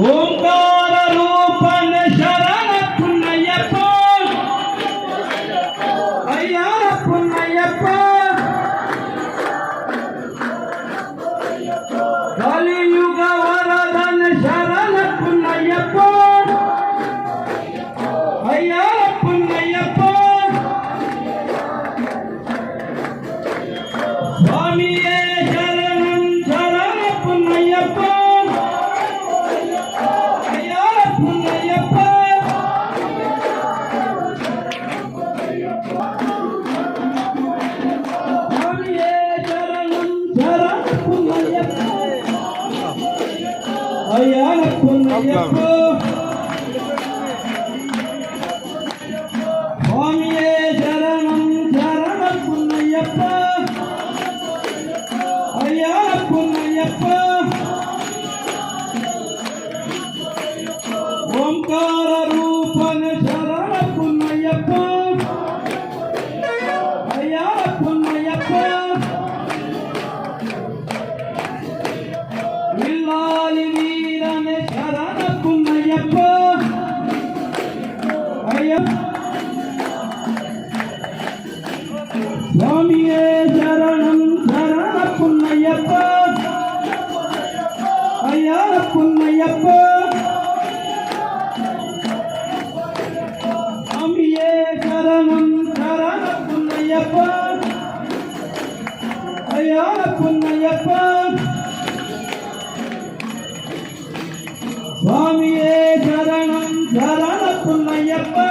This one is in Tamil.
ஓங்கார ரூபன சரண புண்ணையப்பா ஐயார புண்ணையப்பா கலியுக வரதன சரண புண்ணையப்பா ஐயார புண்ணையப்பா சுவாமியே சரணம் சரண புண்ணையப்பா ஐயார புண்ணையப்பா சுவாமியே சரணம் சரண புண்ணையப்பா ஐயார புண்ணையப்பா சுவாமியே சரணம் சரண புண்ணையப்பா ஐயார புண்ணையப்பா ஓம்கார ரூபன சரண புண்ணையப்பா ஐயார புண்ணையப்பா வில்லாலி வீரன சரண புண்ணையப்பா ஐயா சுவாமியே சரணம் சரண புண்ணையப்பா ஐயார புண்ணையப்பா சுவாமியே சரணம் சரண புண்ணையப்பா ஐயார புண்ணையப்பா சுவாமியே சரணம் சரண புண்ணையப்பா